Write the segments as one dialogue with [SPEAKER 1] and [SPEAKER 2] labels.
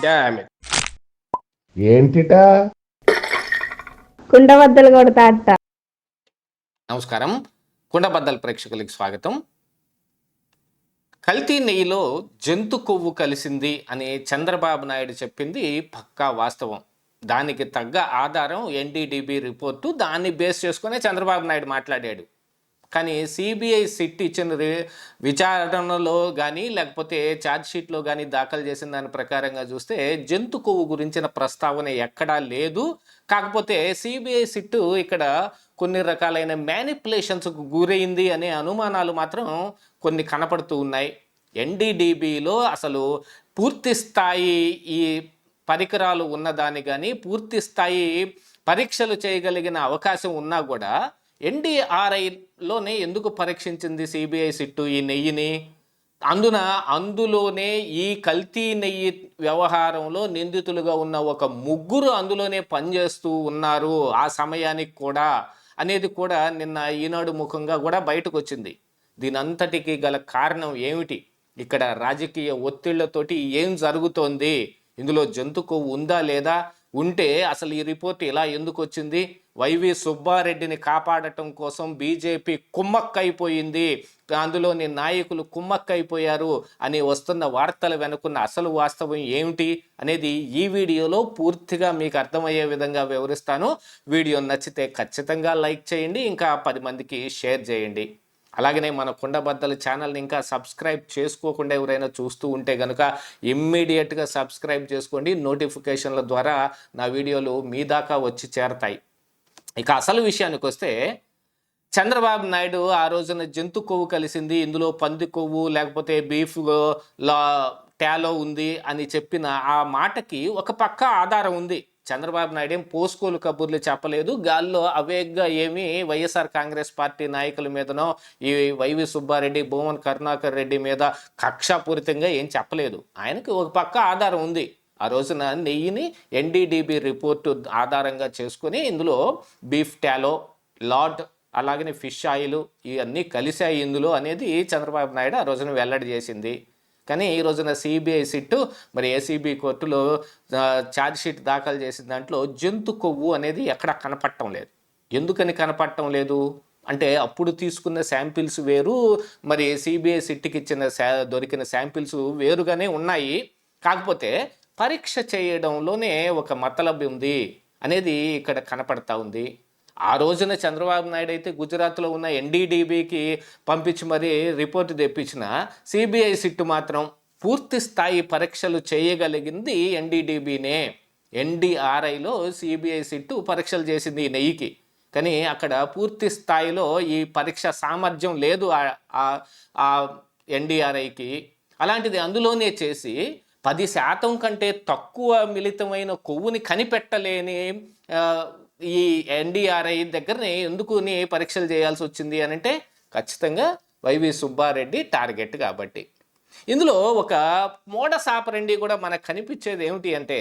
[SPEAKER 1] Damn it.
[SPEAKER 2] ఏంటిటా
[SPEAKER 3] కుండబద్దలు కొడతా అట్ట.
[SPEAKER 4] నమస్కారం, కుండబద్దల ప్రేక్షకులకి స్వాగతం. కల్తీ నెయ్యిలో జంతు కొవ్వు కలిసింది అని చంద్రబాబు నాయుడు చెప్పింది పక్కా వాస్తవం. దానికి తగ్గ ఆధారం ఎన్డీడీబీ రిపోర్టు. దాన్ని బేస్ చేసుకునే చంద్రబాబు నాయుడు మాట్లాడాడు. కానీ సిబిఐ సిట్ ఇచ్చిన విచారణలో కానీ లేకపోతే ఛార్జ్షీట్లో కానీ దాఖలు చేసిన దాని ప్రకారంగా చూస్తే జంతు కొవ్వు గురించిన ప్రస్తావన ఎక్కడా లేదు. కాకపోతే సిబిఐ సిట్టు ఇక్కడ కొన్ని రకాలైన మ్యానిపులేషన్స్కు గురైంది అనే అనుమానాలు మాత్రం కొన్ని కనపడుతూ ఉన్నాయి. ఎన్డీడీబీలో అసలు పూర్తి స్థాయి ఈ పరికరాలు ఉన్నదాన్ని కానీ పూర్తి స్థాయి పరీక్షలు చేయగలిగిన అవకాశం ఉన్నా కూడా ఎన్డీఆర్ఐలోనే ఎందుకు పరీక్షించింది సిబిఐ సిట్టు ఈ నెయ్యిని? అందులోనే ఈ కల్తీ నెయ్యి వ్యవహారంలో నిందితులుగా ఉన్న ఒక ముగ్గురు అందులోనే పనిచేస్తూ ఉన్నారు ఆ సమయానికి కూడా అనేది కూడా నిన్న ఈనాడు ముఖంగా కూడా బయటకు వచ్చింది. దీని అంతటికి గల కారణం ఏమిటి? ఇక్కడ రాజకీయ ఒత్తిళ్లతోటి ఏం జరుగుతోంది? ఇందులో జంతు కొవ్వు ఉందా లేదా? ఉంటే అసలు ఈ రిపోర్ట్ ఇలా ఎందుకు వచ్చింది? వైవి సుబ్బారెడ్డిని కాపాడటం కోసం బీజేపీ కుమ్మక్కైపోయింది, అందులోని నాయకులు కుమ్మక్కైపోయారు అని వస్తున్న వార్తల వెనుకున్న అసలు వాస్తవం ఏమిటి అనేది ఈ వీడియోలో పూర్తిగా మీకు అర్థమయ్యే విధంగా వివరిస్తాను. వీడియో నచ్చితే ఖచ్చితంగా లైక్ చేయండి, ఇంకా 10 మందికి షేర్ చేయండి. అలాగనే మన కుండబద్దల ఛానల్ని ఇంకా సబ్స్క్రైబ్ చేసుకోకుండా ఎవరైనా చూస్తూ ఉంటే కనుక ఇమ్మీడియట్గా సబ్స్క్రైబ్ చేసుకోండి. నోటిఫికేషన్ల ద్వారా నా వీడియోలు మీ దాకా వచ్చి చేరతాయి. ఇక అసలు విషయానికి వస్తే, చంద్రబాబు నాయుడు ఆ రోజున జంతు కొవ్వు కలిసింది, ఇందులో పంది కొవ్వు లేకపోతే బీఫ్ టాలో ఉంది అని చెప్పిన ఆ మాటకి ఒక పక్క ఆధారం ఉంది. చంద్రబాబు నాయుడు ఏం పోస్కోలు కబుర్లు చెప్పలేదు, గాల్లో అవేగ్గా ఏమీ వైఎస్ఆర్ కాంగ్రెస్ పార్టీ నాయకుల మీదనో ఈ వైవి సుబ్బారెడ్డి, భువన్ కరుణాకర్ రెడ్డి మీద కక్షాపూరితంగా ఏం చెప్పలేదు. ఆయనకి ఒక పక్క ఆధారం ఉంది. ఆ రోజున నెయ్యిని ఎన్డీడీబీ రిపోర్టు ఆధారంగా చేసుకుని ఇందులో బీఫ్ టాలో, లాడ్, అలాగనే ఫిష్ ఆయిల్ ఇవన్నీ కలిసాయి ఇందులో అనేది చంద్రబాబు నాయుడు ఆ రోజున వెల్లడి చేసింది. కానీ ఈ రోజున సిబిఐ సిట్టు మరి ఏసీబీ కోర్టులో ఛార్జ్షీట్ దాఖలు చేసిన దాంట్లో జంతు కొవ్వు అనేది ఎక్కడ కనపడటం లేదు. ఎందుకని కనపడటం లేదు అంటే, అప్పుడు తీసుకున్న శాంపిల్స్ వేరు, మరి సిబిఐ సిట్కి ఇచ్చిన దొరికిన శాంపిల్స్ వేరుగానే ఉన్నాయి. కాకపోతే పరీక్ష చేయడంలోనే ఒక మతలబ్ ఉంది అనేది ఇక్కడ కనపడతా ఉంది. ఆ రోజున చంద్రబాబు నాయుడు అయితే గుజరాత్లో ఉన్న ఎన్డీడీబీకి పంపించి మరీ రిపోర్టు తెప్పించిన సిబిఐ సిట్టు మాత్రం పూర్తి స్థాయి పరీక్షలు చేయగలిగింది ఎన్డీడీబీనే. ఎన్డీఆర్ఐలో సిబిఐ సిట్టు పరీక్షలు చేసింది ఈ నెయ్యికి, కానీ అక్కడ పూర్తి స్థాయిలో ఈ పరీక్ష సామర్థ్యం లేదు ఆ ఎన్డీఆర్ఐకి. అలాంటిది అందులోనే చేసి 10% కంటే తక్కువ మిళితమైన కొవ్వుని కనిపెట్టలేని ఈ ఎన్డీఆర్ఐ దగ్గరనే ఎందుకుని పరీక్షలు చేయాల్సి వచ్చింది అని అంటే, ఖచ్చితంగా వైవి సుబ్బారెడ్డి టార్గెట్ కాబట్టి. ఇందులో ఒక మోడస్ ఆపరెండి కూడా మనకు కనిపించేది ఏమిటి అంటే,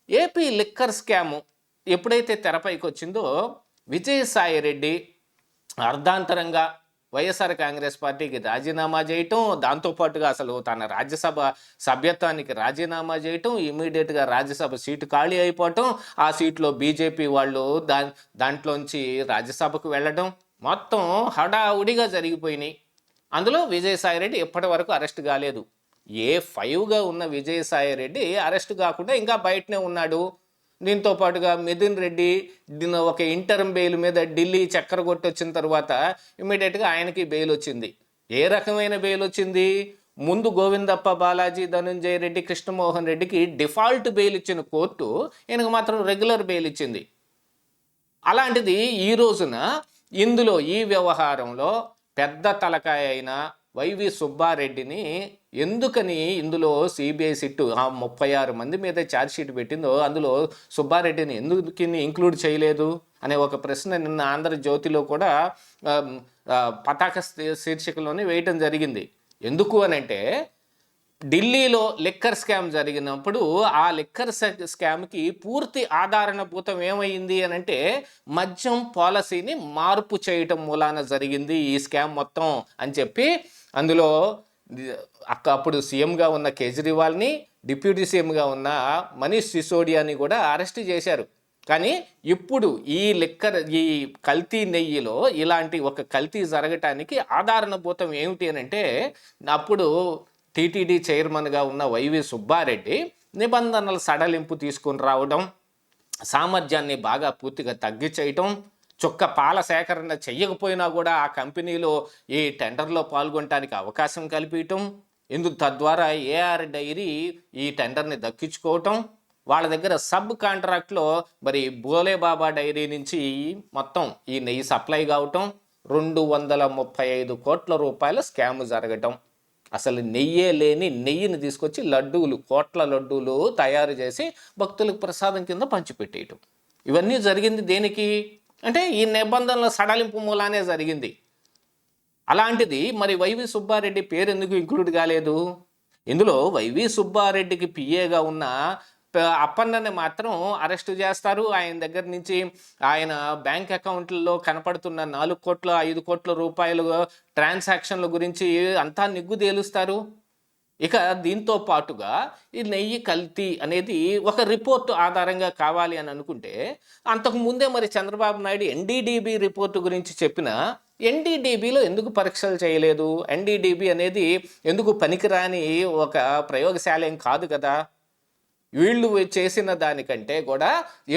[SPEAKER 4] ఏపీ లిక్కర్ స్కాము ఎప్పుడైతే తెరపైకి వచ్చిందో విజయసాయి రెడ్డి అర్ధాంతరంగా వైఎస్ఆర్ కాంగ్రెస్ పార్టీకి రాజీనామా చేయటం, దాంతోపాటుగా అసలు తన రాజ్యసభ సభ్యత్వానికి రాజీనామా చేయటం, ఇమీడియట్గా రాజ్యసభ సీటు ఖాళీ అయిపోవటం, ఆ సీట్లో బీజేపీ వాళ్ళు దాంట్లోంచి రాజ్యసభకు వెళ్ళడం, మొత్తం హడావుడిగా జరిగిపోయినాయి. అందులో విజయసాయిరెడ్డి ఎప్పటి వరకు అరెస్ట్ కాలేదు. A5గా ఉన్న విజయసాయిరెడ్డి అరెస్ట్ కాకుండా ఇంకా బయటనే ఉన్నాడు. దీంతో పాటుగా మిథున్ రెడ్డి ఒక ఇంటర్మ్ బెయిల్ మీద ఢిల్లీ చక్కర కొట్టొచ్చిన తర్వాత ఇమ్మీడియట్గా ఆయనకి బెయిల్ వచ్చింది. ఏ రకమైన బెయిల్ వచ్చింది? ముందు గోవిందప్ప, బాలాజీ, ధనుంజయ రెడ్డి, కృష్ణమోహన్ రెడ్డికి డిఫాల్ట్ బెయిల్ ఇచ్చిన కోర్టు ఈయనకు మాత్రం రెగ్యులర్ బెయిల్ ఇచ్చింది. అలాంటిది ఈ రోజున ఇందులో ఈ వ్యవహారంలో పెద్ద తలకాయ అయిన వైవి సుబ్బారెడ్డిని ఎందుకని ఇందులో సిబిఐ సిట్టు 36 మంది మీద ఛార్జ్షీట్ పెట్టిందో అందులో సుబ్బారెడ్డిని ఎందుకు ఇంక్లూడ్ చేయలేదు అనే ఒక ప్రశ్న నిన్న ఆంధ్రజ్యోతిలో కూడా పతాక శీర్షికలోనే వేయటం జరిగింది. ఎందుకు అని అంటే, ఢిల్లీలో లిక్కర్ స్కామ్ జరిగినప్పుడు ఆ లిక్కర్ స్కామ్కి పూర్తి ఆధారణభూతం ఏమైంది అని అంటే, మద్యం పాలసీని మార్పు చేయటం మూలాన జరిగింది ఈ స్కామ్ మొత్తం అని చెప్పి అందులో అప్పుడు సీఎంగా ఉన్న కేజ్రీవాల్ని, డిప్యూటీ సీఎంగా ఉన్న మనీష్ సిసోడియాని కూడా అరెస్ట్ చేశారు. కానీ ఇప్పుడు ఈ కల్తీ నెయ్యిలో ఇలాంటి ఒక కల్తీ జరగటానికి ఆధారభూతం ఏమిటి అని అంటే, అప్పుడు టీటీడీ చైర్మన్గా ఉన్న వైవి సుబ్బారెడ్డి నిబంధనల సడలింపు తీసుకొని రావడం, సామర్థ్యాన్ని బాగా పూర్తిగా తగ్గించేయటం, చుక్క పాల సేకరణ చెయ్యకపోయినా కూడా ఆ కంపెనీలో ఈ టెండర్లో పాల్గొనడానికి అవకాశం కల్పించటం, తద్వారా ఏఆర్ డైరీ ఈ టెండర్ని దక్కించుకోవటం, వాళ్ళ దగ్గర సబ్ కాంట్రాక్ట్లో మరి బోలేబాబా డైరీ నుంచి మొత్తం ఈ నెయ్యి సప్లై కావటం, 235 కోట్ల రూపాయల స్కామ్ జరగటం. అసలు నెయ్యే లేని నెయ్యిని తీసుకొచ్చి కోట్ల లడ్డూలు తయారు చేసి భక్తులకు ప్రసాదం కింద పంచిపెట్టేయటం. ఇవన్నీ జరిగింది దేనికి అంటే ఈ నిబంధనల సడలింపు మూలానే జరిగింది. అలాంటిది మరి వైవి సుబ్బారెడ్డి పేరు ఎందుకు ఇంక్లూడ్ కాలేదు? ఇందులో వైవి సుబ్బారెడ్డికి పిఏగా ఉన్న అప్పన్నని మాత్రం అరెస్టు చేస్తారు. ఆయన దగ్గర నుంచి ఆయన బ్యాంక్ అకౌంట్లలో కనపడుతున్న 4 కోట్ల 5 కోట్ల రూపాయలు ట్రాన్సాక్షన్ల గురించి అంతా నిగ్గు తేలుస్తారు. ఇక దీంతో పాటుగా ఈ నెయ్యి కల్తీ అనేది ఒక రిపోర్టు ఆధారంగా కావాలి అని అనుకుంటే, అంతకుముందే మరి చంద్రబాబు నాయుడు ఎన్డీడీబీ రిపోర్టు గురించి చెప్పిన ఎన్డీడీబీలో ఎందుకు పరీక్షలు చేయలేదు? ఎన్డీడీబీ అనేది ఎందుకు పనికిరాని ఒక ప్రయోగశాల ఏం కాదు కదా. వీళ్ళు చేసిన దానికంటే కూడా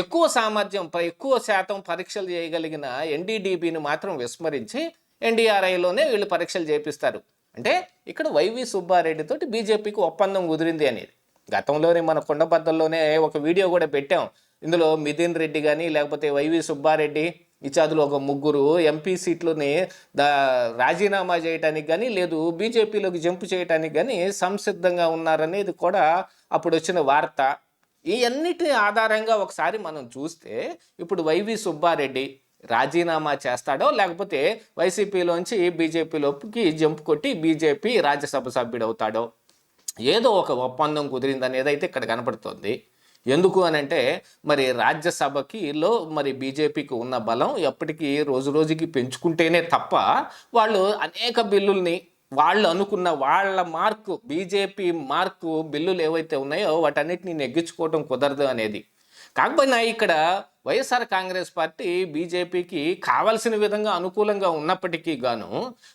[SPEAKER 4] ఎక్కువ సామర్థ్యం, ఎక్కువ శాతం పరీక్షలు చేయగలిగిన ఎన్డీడీబీని మాత్రం విస్మరించి ఎన్డీఆర్ఐలోనే వీళ్ళు పరీక్షలు చేపిస్తారు. అంటే ఇక్కడ వైవి సుబ్బారెడ్డితోటి బీజేపీకి ఒప్పందం కుదిరింది అనేది. గతంలోనే మన కొండబద్దల్లోనే ఒక వీడియో కూడా పెట్టాం. ఇందులో మిథున్ రెడ్డి కానీ లేకపోతే వైవి సుబ్బారెడ్డి ఇచాదులు ఒక 3 ఎంపీ సీట్లని రాజీనామా చేయడానికి కానీ లేదు బీజేపీలోకి జంపు చేయడానికి కానీ సంసిద్ధంగా ఉన్నారనేది కూడా అప్పుడు వచ్చిన వార్త. ఈ అన్నిటి ఆధారంగా ఒకసారి మనం చూస్తే ఇప్పుడు వైవి సుబ్బారెడ్డి రాజీనామా చేస్తాడో లేకపోతే వైసీపీలోంచి బీజేపీలోకి జంపు కొట్టి బీజేపీ రాజ్యసభ సభ్యుడు అవుతాడో, ఏదో ఒక ఒప్పందం కుదిరిందనేది అయితే ఇక్కడ కనపడుతోంది. ఎందుకు అని అంటే మరి రాజ్యసభకిలో మరి బీజేపీకి ఉన్న బలం ఎప్పటికీ రోజు రోజుకి పెంచుకుంటేనే తప్ప వాళ్ళు అనేక బిల్లుల్ని వాళ్ళు అనుకున్న వాళ్ళ బీజేపీ మార్కు బిల్లులు ఏవైతే ఉన్నాయో వాటన్నిటిని నెగ్గించుకోవడం కుదరదు అనేది. కాకపోయినా ఇక్కడ వైఎస్ఆర్ కాంగ్రెస్ పార్టీ బీజేపీకి కావలసిన విధంగా అనుకూలంగా ఉన్నప్పటికీ గాను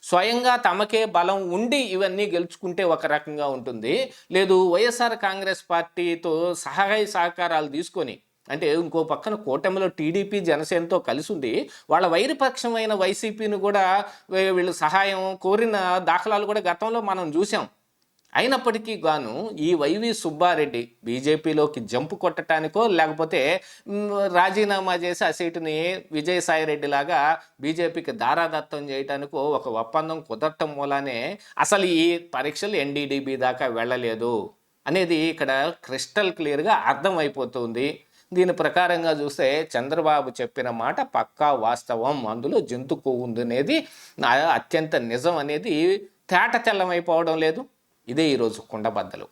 [SPEAKER 4] స్వయంగా తమకే బలం ఉండి ఇవన్నీ గెలుచుకుంటే ఒక రకంగా ఉంటుంది. లేదు వైఎస్ఆర్ కాంగ్రెస్ పార్టీతో సహాయ సహకారాలు తీసుకొని, అంటే ఇంకో పక్కన కూటమిలో టీడీపీ జనసేనతో కలిసి ఉంది, వాళ్ళ వైరపక్షమైన వైసీపీని కూడా వీళ్ళు సహాయం కోరిన దాఖలాలు కూడా గతంలో మనం చూసాం. అయినప్పటికీ గాను ఈ వైవి సుబ్బారెడ్డి బీజేపీలోకి జంపు కొట్టడానికో లేకపోతే రాజీనామా చేసి ఆ సీటుని విజయసాయిరెడ్డి లాగా బీజేపీకి దారాదత్తం చేయడానికో ఒక ఒప్పందం కుదరటం మూలానే అసలు ఈ పరీక్షలు ఎన్డీడీబీ దాకా వెళ్ళలేదు అనేది ఇక్కడ క్రిస్టల్ క్లియర్గా అర్థమైపోతుంది. దీని ప్రకారంగా చూస్తే చంద్రబాబు చెప్పిన మాట పక్కా వాస్తవం, అందులో జంతు కొవ్వు ఉంది అనేది అత్యంత నిజం అనేది తేట తెల్లమైపోవడం లేదు. ఇదే ఈరోజు కుండబద్దలు.